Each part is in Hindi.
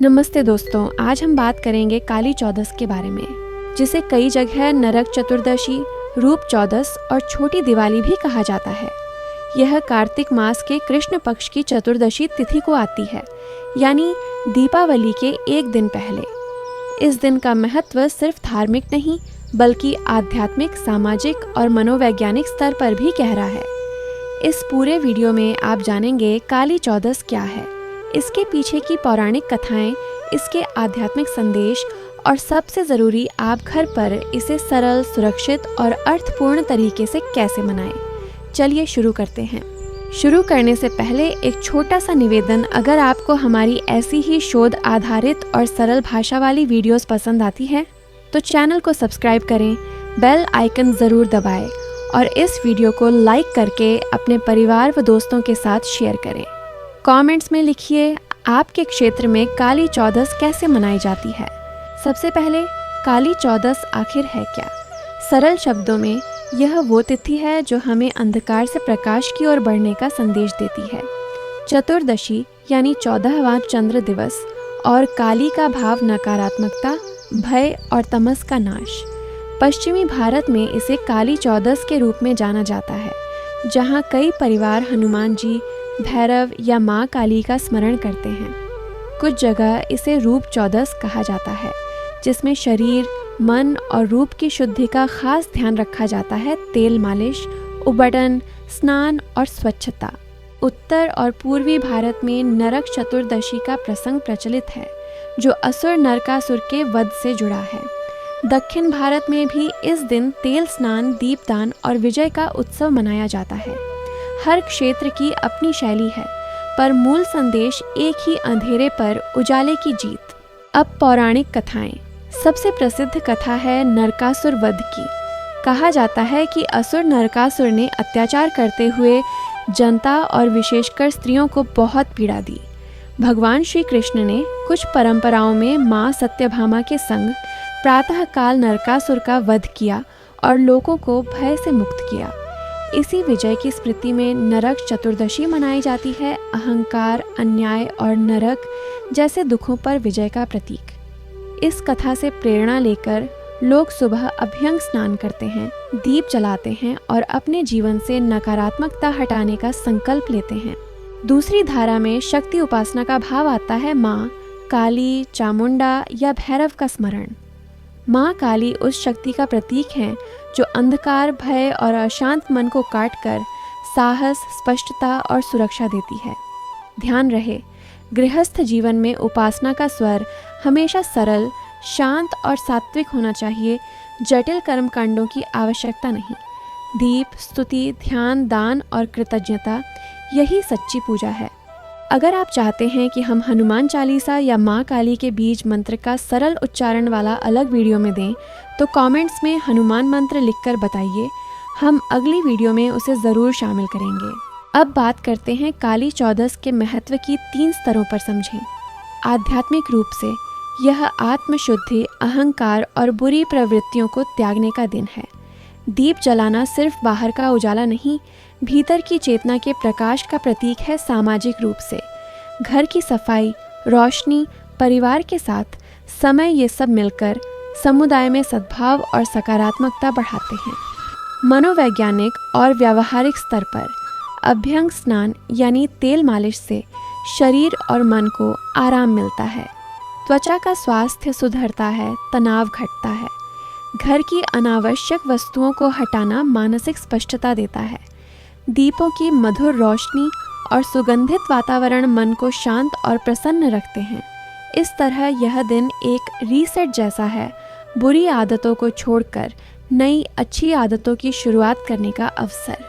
नमस्ते दोस्तों, आज हम बात करेंगे काली चौदस के बारे में, जिसे कई जगह नरक चतुर्दशी, रूप चौदस और छोटी दिवाली भी कहा जाता है। यह कार्तिक मास के कृष्ण पक्ष की चतुर्दशी तिथि को आती है, यानी दीपावली के एक दिन पहले। इस दिन का महत्व सिर्फ धार्मिक नहीं, बल्कि आध्यात्मिक, सामाजिक और मनोवैज्ञानिक स्तर पर भी गहरा है। इस पूरे वीडियो में आप जानेंगे काली चौदस क्या है, इसके पीछे की पौराणिक कथाएं, इसके आध्यात्मिक संदेश और सबसे ज़रूरी, आप घर पर इसे सरल, सुरक्षित और अर्थपूर्ण तरीके से कैसे मनाएं। चलिए शुरू करते हैं। शुरू करने से पहले एक छोटा सा निवेदन, अगर आपको हमारी ऐसी ही शोध आधारित और सरल भाषा वाली वीडियोस पसंद आती है तो चैनल को सब्सक्राइब करें, बेल आइकन ज़रूर दबाएं और इस वीडियो को लाइक करके अपने परिवार व दोस्तों के साथ शेयर करें। कमेंट्स में लिखिए आपके क्षेत्र में काली चौदस कैसे मनाई जाती है। सबसे पहले, काली चौदस आखिर है क्या? सरल शब्दों में, यह वो तिथि है जो हमें अंधकार से प्रकाश की ओर बढ़ने का संदेश देती है। चतुर्दशी यानी 14वां चंद्र दिवस और काली का भाव नकारात्मकता, भय और तमस का नाश। पश्चिमी भारत में इसे काली चौदस के रूप में जाना जाता है, जहाँ कई परिवार हनुमान जी, भैरव या माँ काली का स्मरण करते हैं। कुछ जगह इसे रूप चौदस कहा जाता है, जिसमें शरीर, मन और रूप की शुद्धि का खास ध्यान रखा जाता है। तेल मालिश, उबटन, स्नान और स्वच्छता। उत्तर और पूर्वी भारत में नरक चतुर्दशी का प्रसंग प्रचलित है, जो असुर नरकासुर के वध से जुड़ा है। दक्षिण भारत में भी इस दिन तेल स्नान, दीपदान और विजय का उत्सव मनाया जाता है। हर क्षेत्र की अपनी शैली है, पर मूल संदेश एक ही, अंधेरे पर उजाले की जीत। अब पौराणिक कथाएं। सबसे प्रसिद्ध कथा है नरकासुर वध की। कहा जाता है कि असुर नरकासुर ने अत्याचार करते हुए जनता और विशेषकर स्त्रियों को बहुत पीड़ा दी। भगवान श्री कृष्ण ने कुछ परंपराओं में माँ सत्यभामा के संग प्रातःकाल नरकासुर का वध किया और लोगों को भय से मुक्त किया। इसी विजय की स्मृति में नरक चतुर्दशी मनाई जाती है, अहंकार, अन्याय और नरक जैसे दुखों पर विजय का प्रतीक। इस कथा से प्रेरणा लेकर लोग सुबह अभ्यंग स्नान करते हैं, दीप जलाते हैं और अपने जीवन से नकारात्मकता हटाने का संकल्प लेते हैं। दूसरी धारा में शक्ति उपासना का भाव आता है। माँ काली, चामुंडा या भैरव का स्मरण। माँ काली उस शक्ति का प्रतीक है जो अंधकार, भय और अशांत मन को काटकर साहस, स्पष्टता और सुरक्षा देती है। ध्यान रहे, गृहस्थ जीवन में उपासना का स्वर हमेशा सरल, शांत और सात्विक होना चाहिए। जटिल कर्मकांडों की आवश्यकता नहीं। दीप, स्तुति, ध्यान, दान और कृतज्ञता, यही सच्ची पूजा है। अगर आप चाहते हैं कि हम हनुमान चालीसा या माँ काली के बीज मंत्र का सरल उच्चारण वाला अलग वीडियो में दें, तो कमेंट्स में हनुमान मंत्र लिखकर बताइए। हम अगली वीडियो में उसे ज़रूर शामिल करेंगे। अब बात करते हैं काली चौदस के महत्व की 3 स्तरों पर समझें। आध्यात्मिक रूप से यह आत्मशुद्धि, अहंकार और बुरी प्रवृत्तियों को त्यागने का दिन है। दीप जलाना सिर्फ बाहर का उजाला नहीं, भीतर की चेतना के प्रकाश का प्रतीक है। सामाजिक रूप से घर की सफाई, रोशनी, परिवार के साथ समय, ये सब मिलकर समुदाय में सद्भाव और सकारात्मकता बढ़ाते हैं। मनोवैज्ञानिक और व्यावहारिक स्तर पर अभ्यंग स्नान यानी तेल मालिश से शरीर और मन को आराम मिलता है। त्वचा का स्वास्थ्य सुधरता है, तनाव घटता है। घर की अनावश्यक वस्तुओं को हटाना मानसिक स्पष्टता देता है। दीपों की मधुर रोशनी और सुगंधित वातावरण मन को शांत और प्रसन्न रखते हैं। इस तरह यह दिन एक रीसेट जैसा है, बुरी आदतों को छोड़कर नई अच्छी आदतों की शुरुआत करने का अवसर।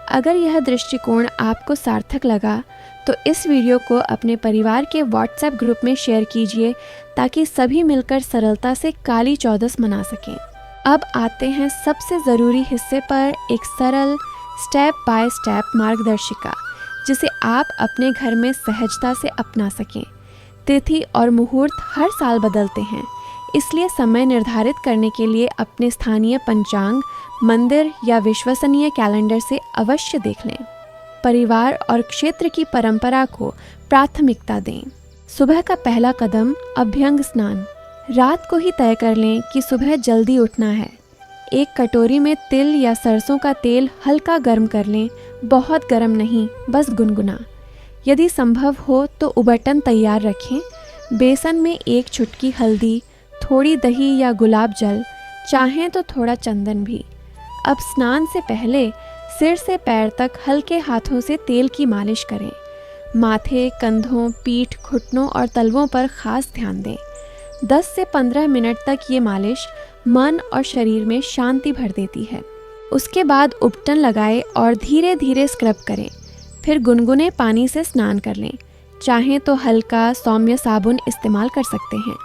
अगर यह दृष्टिकोण आपको सार्थक लगा तो इस वीडियो को अपने परिवार के व्हाट्सएप ग्रुप में शेयर कीजिए, ताकि सभी मिलकर सरलता से काली चौदस मना सकें। अब आते हैं सबसे ज़रूरी हिस्से पर, एक सरल स्टेप बाय स्टेप मार्गदर्शिका, जिसे आप अपने घर में सहजता से अपना सकें। तिथि और मुहूर्त हर साल बदलते हैं, इसलिए समय निर्धारित करने के लिए अपने स्थानीय पंचांग, मंदिर या विश्वसनीय कैलेंडर से अवश्य देख लें। परिवार और क्षेत्र की परंपरा को प्राथमिकता दें। सुबह का पहला कदम अभ्यंग स्नान। रात को ही तय कर लें कि सुबह जल्दी उठना है। एक कटोरी में तिल या सरसों का तेल हल्का गर्म कर लें, बहुत गर्म नहीं, बस गुनगुना। यदि संभव हो तो उबटन तैयार रखें। बेसन में 1 चुटकी हल्दी, थोड़ी दही या गुलाब जल, चाहें तो थोड़ा चंदन भी। अब स्नान से पहले सिर से पैर तक हल्के हाथों से तेल की मालिश करें। माथे, कंधों, पीठ, घुटनों और तलवों पर खास ध्यान दें। 10 से 15 मिनट तक ये मालिश मन और शरीर में शांति भर देती है। उसके बाद उबटन लगाएं और धीरे धीरे स्क्रब करें। फिर गुनगुने पानी से स्नान कर लें। चाहें तो हल्का सौम्य साबुन इस्तेमाल कर सकते हैं।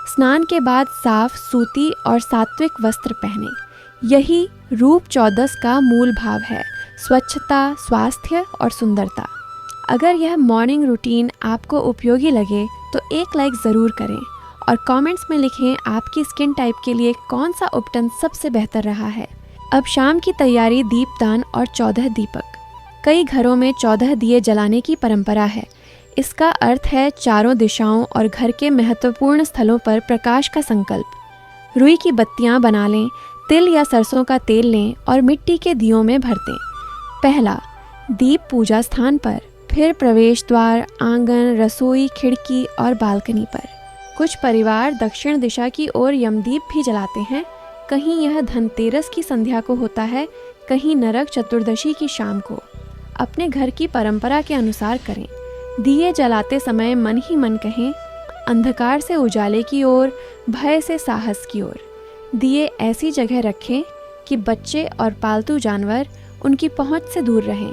स्नान के बाद साफ, सूती और सात्विक वस्त्र पहनें। यही रूप 14 का मूल भाव है, स्वच्छता, स्वास्थ्य और सुंदरता। अगर यह मॉर्निंग रूटीन आपको उपयोगी लगे तो एक लाइक ज़रूर करें और कमेंट्स में लिखें आपकी स्किन टाइप के लिए कौन सा उपटन सबसे बेहतर रहा है। अब शाम की तैयारी, दीपदान और 14 दीपक। कई घरों में 14 दिए जलाने की परंपरा है। इसका अर्थ है चारों दिशाओं और घर के महत्वपूर्ण स्थलों पर प्रकाश का संकल्प। रुई की बत्तियां बना लें, तिल या सरसों का तेल लें और मिट्टी के दियों में भर दें। पहला दीप पूजा स्थान पर, फिर प्रवेश द्वार, आंगन, रसोई, खिड़की और बालकनी पर। कुछ परिवार दक्षिण दिशा की ओर यमदीप भी जलाते हैं। कहीं यह धनतेरस की संध्या को होता है, कहीं नरक चतुर्दशी की शाम को। अपने घर की परंपरा के अनुसार करें। दिए जलाते समय मन ही मन कहें, अंधकार से उजाले की ओर, भय से साहस की ओर। दिए ऐसी जगह रखें कि बच्चे और पालतू जानवर उनकी पहुंच से दूर रहें,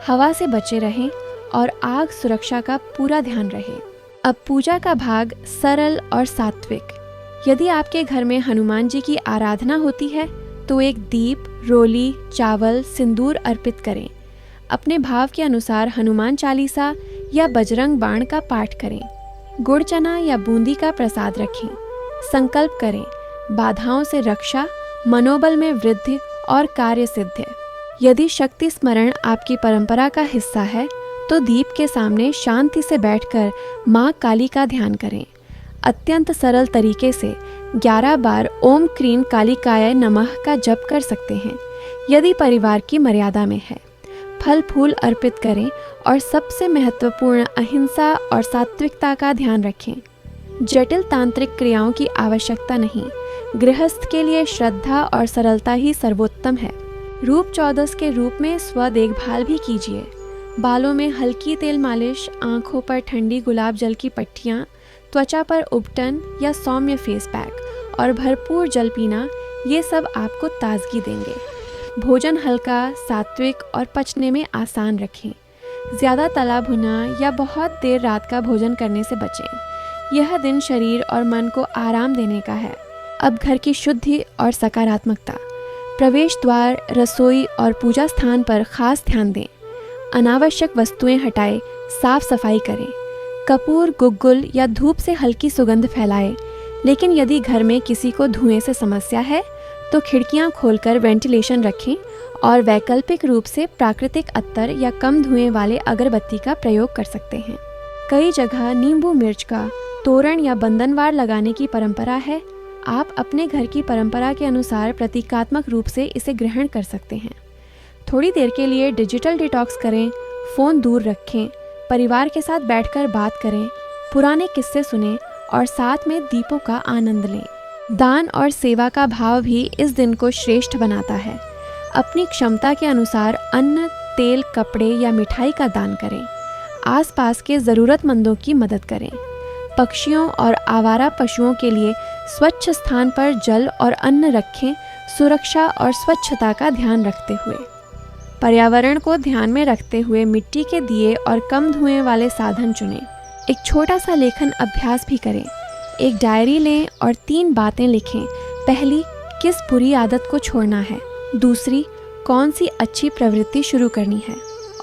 हवा से बचे रहें और आग सुरक्षा का पूरा ध्यान रहे। अब पूजा का भाग सरल और सात्विक। यदि आपके घर में हनुमान जी की आराधना होती है तो एक दीप, रोली, चावल, सिंदूर अर्पित करें। अपने भाव के अनुसार हनुमान चालीसा या बजरंग बाण का पाठ करें। गुड़ चना या बूंदी का प्रसाद रखें। संकल्प करें, बाधाओं से रक्षा, मनोबल में वृद्धि और कार्य सिद्धि। यदि शक्ति स्मरण आपकी परंपरा का हिस्सा है तो दीप के सामने शांति से बैठकर माँ काली का ध्यान करें। अत्यंत सरल तरीके से 11 बार ओम क्रीं कालिकाय नमः का जप कर सकते हैं, यदि परिवार की मर्यादा में है। फल फूल अर्पित करें और सबसे महत्वपूर्ण अहिंसा और सात्विकता का ध्यान रखें। जटिल तांत्रिक क्रियाओं की आवश्यकता नहीं। गृहस्थ के लिए श्रद्धा और सरलता ही सर्वोत्तम है। रूप 14 के रूप में स्व देखभाल भी कीजिए। बालों में हल्की तेल मालिश, आंखों पर ठंडी गुलाब जल की पट्टियाँ, त्वचा पर उबटन या सौम्य फेस पैक और भरपूर जल पीना, ये सब आपको ताजगी देंगे। भोजन हल्का, सात्विक और पचने में आसान रखें। ज़्यादा तला भुना या बहुत देर रात का भोजन करने से बचें। यह दिन शरीर और मन को आराम देने का है। अब घर की शुद्धि और सकारात्मकता। प्रवेश द्वार, रसोई और पूजा स्थान पर खास ध्यान दें। अनावश्यक वस्तुएं हटाएं, साफ सफाई करें। कपूर, गुग्गुल या धूप से हल्की सुगंध फैलाएं। लेकिन यदि घर में किसी को धुएं से समस्या है तो खिड़कियां खोलकर वेंटिलेशन रखें और वैकल्पिक रूप से प्राकृतिक अत्तर या कम धुएं वाले अगरबत्ती का प्रयोग कर सकते हैं। कई जगह नींबू मिर्च का तोरण या बंधनवार लगाने की परंपरा है। आप अपने घर की परंपरा के अनुसार प्रतीकात्मक रूप से इसे ग्रहण कर सकते हैं। थोड़ी देर के लिए डिजिटल डिटॉक्स करें, फ़ोन दूर रखें, परिवार के साथ बैठकर बात करें, पुराने किस्से सुनें और साथ में दीपों का आनंद लें। दान और सेवा का भाव भी इस दिन को श्रेष्ठ बनाता है। अपनी क्षमता के अनुसार अन्न, तेल, कपड़े या मिठाई का दान करें। आसपास के ज़रूरतमंदों की मदद करें। पक्षियों और आवारा पशुओं के लिए स्वच्छ स्थान पर जल और अन्न रखें, सुरक्षा और स्वच्छता का ध्यान रखते हुए। पर्यावरण को ध्यान में रखते हुए मिट्टी के दिए और कम धुएं वाले साधन चुनें। एक छोटा सा लेखन अभ्यास भी करें। एक डायरी लें और 3 बातें लिखें। पहली, किस बुरी आदत को छोड़ना है। दूसरी, कौन सी अच्छी प्रवृत्ति शुरू करनी है।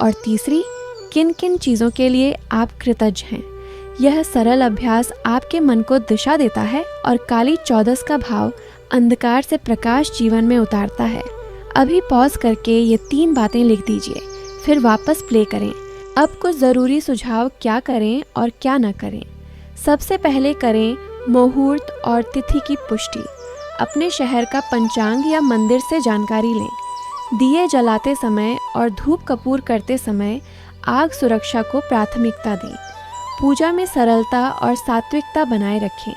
और तीसरी, किन किन चीज़ों के लिए आप कृतज्ञ हैं। यह सरल अभ्यास आपके मन को दिशा देता है और काली 14 का भाव अंधकार से प्रकाश जीवन में उतारता है। अभी पॉज करके ये 3 बातें लिख दीजिए, फिर वापस प्ले करें। अब कुछ ज़रूरी सुझाव क्या करें और क्या न करें। सबसे पहले करें मुहूर्त और तिथि की पुष्टि। अपने शहर का पंचांग या मंदिर से जानकारी लें। दिए जलाते समय और धूप कपूर करते समय आग सुरक्षा को प्राथमिकता दें। पूजा में सरलता और सात्विकता बनाए रखें।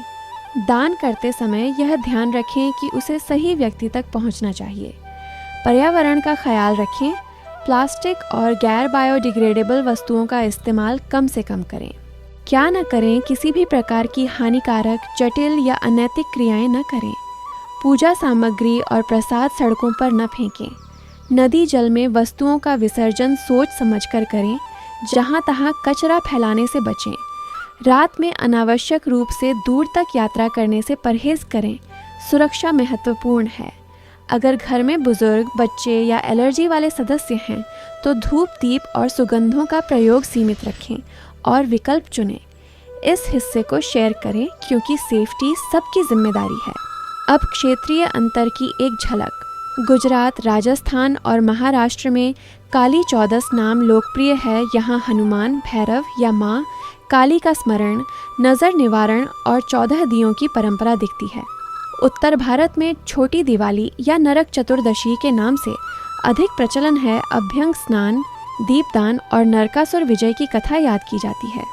दान करते समय यह ध्यान रखें कि उसे सही व्यक्ति तक पहुंचना चाहिए। पर्यावरण का ख्याल रखें। प्लास्टिक और गैर बायोडिग्रेडेबल वस्तुओं का इस्तेमाल कम से कम करें। क्या न करें, किसी भी प्रकार की हानिकारक, जटिल या अनैतिक क्रियाएं न करें। पूजा सामग्री और प्रसाद सड़कों पर न फेंकें। नदी जल में वस्तुओं का विसर्जन सोच समझकर करें। जहां तहां कचरा फैलाने से बचें। रात में अनावश्यक रूप से दूर तक यात्रा करने से परहेज करें। सुरक्षा महत्वपूर्ण है। अगर घर में बुजुर्ग, बच्चे या एलर्जी वाले सदस्य हैं तो धूप, दीप और सुगंधों का प्रयोग सीमित रखें और विकल्प चुनें। इस हिस्से को शेयर करें क्योंकि सेफ्टी सबकी जिम्मेदारी है। अब क्षेत्रीय अंतर की एक झलक। गुजरात, राजस्थान और महाराष्ट्र में काली चौदस नाम लोकप्रिय है। यहाँ हनुमान, भैरव या माँ काली का स्मरण, नज़र निवारण और 14 दियों की परंपरा दिखती है। उत्तर भारत में छोटी दिवाली या नरक चतुर्दशी के नाम से अधिक प्रचलन है। अभ्यंग स्नान, दीपदान और नरकासुर विजय की कथा याद की जाती है।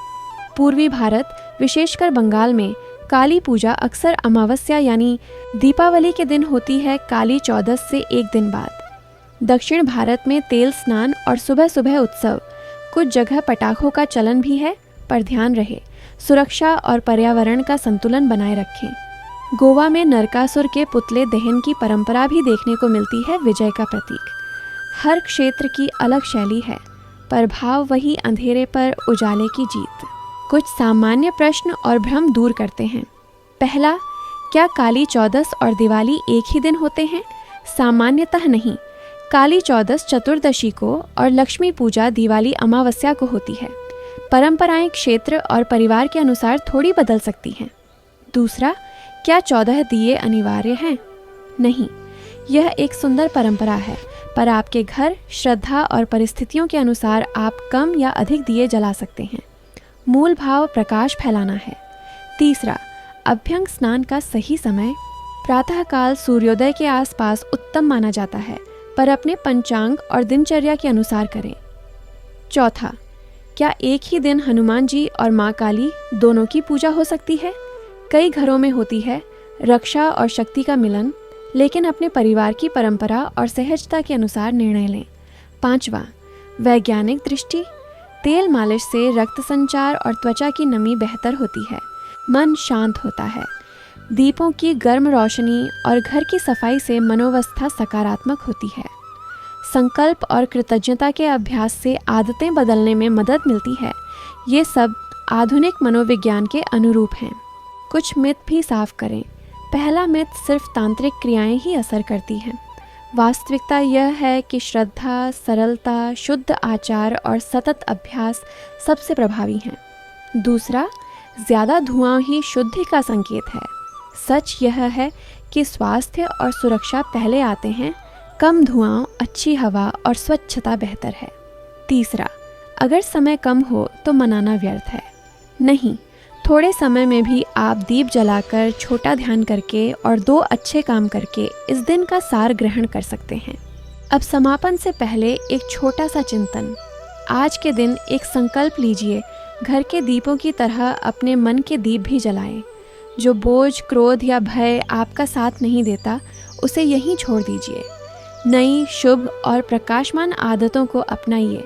पूर्वी भारत, विशेषकर बंगाल में काली पूजा अक्सर अमावस्या यानी दीपावली के दिन होती है, काली चौदस से एक दिन बाद। दक्षिण भारत में तेल स्नान और सुबह सुबह उत्सव। कुछ जगह पटाखों का चलन भी है, पर ध्यान रहे सुरक्षा और पर्यावरण का संतुलन बनाए रखें। गोवा में नरकासुर के पुतले दहन की परंपरा भी देखने को मिलती है, विजय का प्रतीक। हर क्षेत्र की अलग शैली है, पर भाव वही, अंधेरे पर उजाले की जीत। कुछ सामान्य प्रश्न और भ्रम दूर करते हैं। पहला, क्या काली चौदस और दिवाली एक ही दिन होते हैं? सामान्यतः नहीं। काली चौदस चतुर्दशी को और लक्ष्मी पूजा दिवाली अमावस्या को होती है। परंपराएं क्षेत्र और परिवार के अनुसार थोड़ी बदल सकती हैं। दूसरा, क्या 14 दिए अनिवार्य हैं? नहीं, यह एक सुंदर परंपरा है, पर आपके घर, श्रद्धा और परिस्थितियों के अनुसार आप कम या अधिक दिए जला सकते हैं। मूल भाव प्रकाश फैलाना है। तीसरा, अभ्यंग स्नान का सही समय प्रातःकाल सूर्योदय के आसपास उत्तम माना जाता है, पर अपने पंचांग और दिनचर्या के अनुसार करें। चौथा, क्या एक ही दिन हनुमान जी और माँ काली दोनों की पूजा हो सकती है? कई घरों में होती है, रक्षा और शक्ति का मिलन, लेकिन अपने परिवार की परंपरा और सहजता के अनुसार निर्णय लें। पांचवा, वैज्ञानिक दृष्टि। तेल मालिश से रक्त संचार और त्वचा की नमी बेहतर होती है, मन शांत होता है। दीपों की गर्म रोशनी और घर की सफाई से मनोवस्था सकारात्मक होती है। संकल्प और कृतज्ञता के अभ्यास से आदतें बदलने में मदद मिलती है। ये सब आधुनिक मनोविज्ञान के अनुरूप हैं। कुछ मिथ भी साफ करें। पहला मिथ, सिर्फ तांत्रिक क्रियाएं ही असर करती हैं। वास्तविकता यह है कि श्रद्धा, सरलता, शुद्ध आचार और सतत अभ्यास सबसे प्रभावी हैं। दूसरा, ज़्यादा धुआं ही शुद्धि का संकेत है। सच यह है कि स्वास्थ्य और सुरक्षा पहले आते हैं। कम धुआं, अच्छी हवा और स्वच्छता बेहतर है। तीसरा, अगर समय कम हो तो मनाना व्यर्थ है। नहीं, थोड़े समय में भी आप दीप जलाकर, छोटा ध्यान करके और 2 अच्छे काम करके इस दिन का सार ग्रहण कर सकते हैं। अब समापन से पहले एक छोटा सा चिंतन। आज के दिन एक संकल्प लीजिए, घर के दीपों की तरह अपने मन के दीप भी जलाएं। जो बोझ, क्रोध या भय आपका साथ नहीं देता, उसे यहीं छोड़ दीजिए। नई, शुभ और प्रकाशमान आदतों को अपनाइए।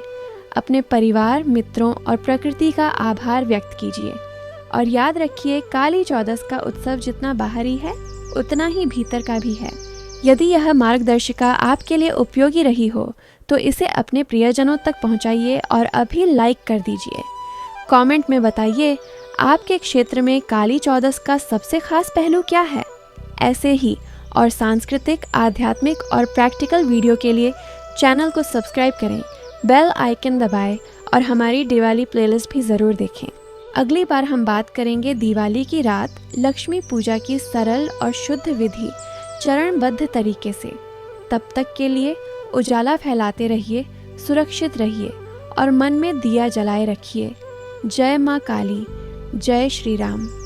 अपने परिवार, मित्रों और प्रकृति का आभार व्यक्त कीजिए। और याद रखिए, काली चौदस का उत्सव जितना बाहरी है, उतना ही भीतर का भी है। यदि यह मार्गदर्शिका आपके लिए उपयोगी रही हो तो इसे अपने प्रियजनों तक पहुंचाइए और अभी लाइक कर दीजिए। कमेंट में बताइए, आपके क्षेत्र में काली चौदस का सबसे खास पहलू क्या है? ऐसे ही और सांस्कृतिक, आध्यात्मिक और प्रैक्टिकल वीडियो के लिए चैनल को सब्सक्राइब करें, बेल आइकन दबाएं और हमारी दिवाली प्लेलिस्ट भी ज़रूर देखें। अगली बार हम बात करेंगे दिवाली की रात लक्ष्मी पूजा की सरल और शुद्ध विधि, चरणबद्ध तरीके से। तब तक के लिए उजाला फैलाते रहिए, सुरक्षित रहिए और मन में दिया जलाए रखिए। जय माँ काली, जय श्री राम।